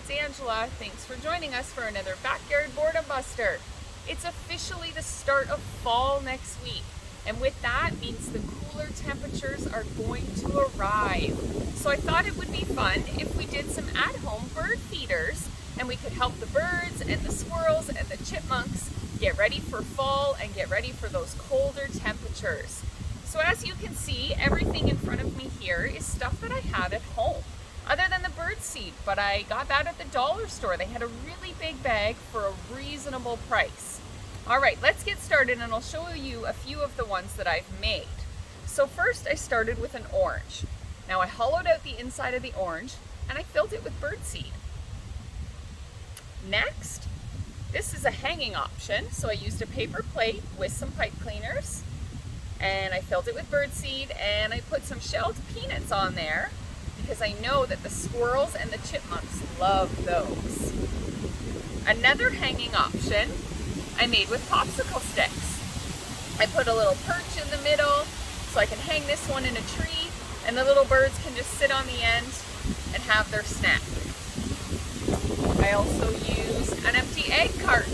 it's Angela. Thanks for joining us for another Backyard Boredom Buster. It's officially the start of fall next week, and with that means the cooler temperatures are going to arrive. So I thought it would be fun if we did some at-home bird feeders, and we could help the birds and the squirrels and the chipmunks get ready for fall and get ready for those colder temperatures. So as you can see, everything in front of me here is stuff that I had at home, other than the bird seed, but I got that at the dollar store. They had a really big bag for a reasonable price. All right, let's get started, and I'll show you a few of the ones that I've made. So first I started with an orange. Now I hollowed out the inside of the orange and I filled it with bird seed. Next, this is a hanging option. So I used a paper plate with some pipe cleaners, and I filled it with bird seed, and I put some shelled peanuts on there because I know that the squirrels and the chipmunks love those. Another hanging option I made with popsicle sticks. I put a little perch in the middle so I can hang this one in a tree, and the little birds can just sit on the end and have their snack. I also used an empty egg carton,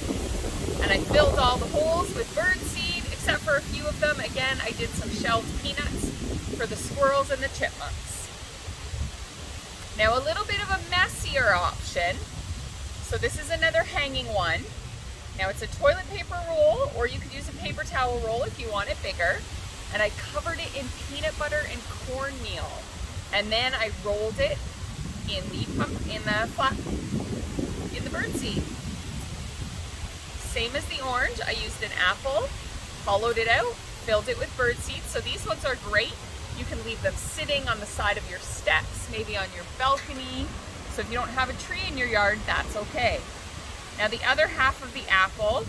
and I filled all the holes with bird seed, except for a few of them. Again, I did some shelled peanuts for the squirrels and the chipmunks. Now a little bit of a messier option. So this is another hanging one. Now it's a toilet paper roll, or you could use a paper towel roll if you want it bigger. And I covered it in peanut butter and cornmeal. And then I rolled it in the bird seed. Same as the orange, I used an apple, hollowed it out, filled it with bird seed. So these ones are great. You can leave them sitting on the side of your steps, maybe on your balcony. So if you don't have a tree in your yard, that's okay. Now the other half of the apple,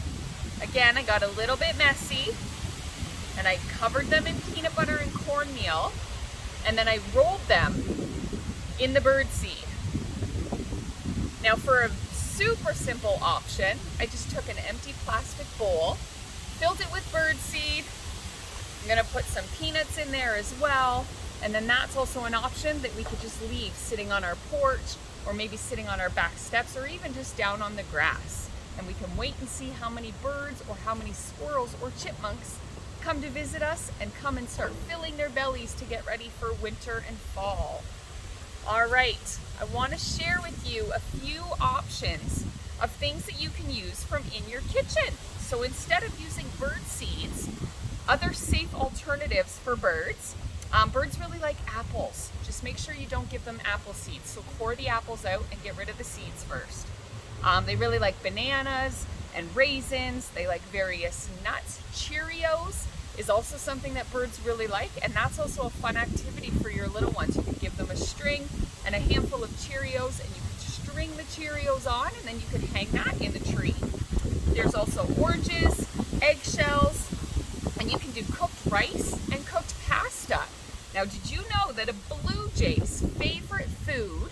again, I got a little bit messy, and I covered them in peanut butter and cornmeal, and then I rolled them in the bird seed. Now for a super simple option, I just took an empty plastic bowl, filled it with bird seed. I'm gonna put some peanuts in there as well, and then that's also an option that we could just leave sitting on our porch, or maybe sitting on our back steps, or even just down on the grass. And we can wait and see how many birds or how many squirrels or chipmunks come to visit us and come and start filling their bellies to get ready for winter and fall. All right, I want to share with you a few options of things that you can use from in your kitchen. So instead of using bird seeds, other safe alternatives for birds. Birds really like apples. Just make sure you don't give them apple seeds. So core the apples out and get rid of the seeds first. They really like bananas and raisins. They like various nuts. Cheerios is also something that birds really like, and that's also a fun activity for your little ones. You can give them a string and a handful of Cheerios, and you can string the Cheerios on, and then you can hang that in the tree. There's also oranges, eggshells, and you can do cooked rice and cooked pasta. Now, did you know that a blue jay's favorite food,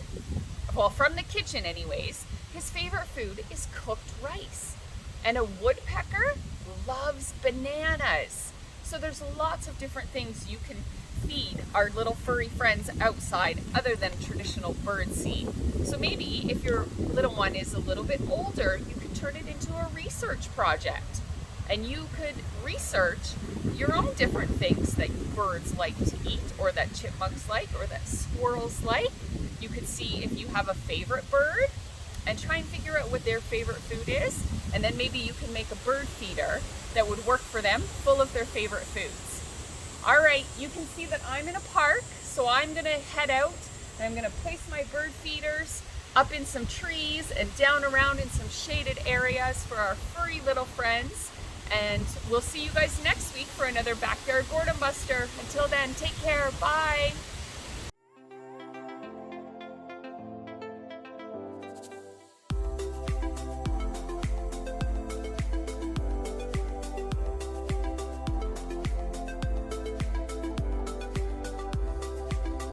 well, from the kitchen anyways, his favorite food is cooked rice, and a woodpecker loves bananas. So there's lots of different things you can feed our little furry friends outside other than traditional bird seed. So maybe if your little one is a little bit older, you could turn it into a research project, and you could research your own different things that birds like to eat, or that chipmunks like, or that squirrels like. You could see if you have a favorite bird and try and figure out what their favorite food is, and then maybe you can make a bird feeder that would work for them, full of their favorite foods. All right, you can see that I'm in a park, so I'm gonna head out, and I'm gonna place my bird feeders up in some trees and down around in some shaded areas for our furry little friends. And we'll see you guys next week for another Backyard Boredom Buster. Until then, take care, bye.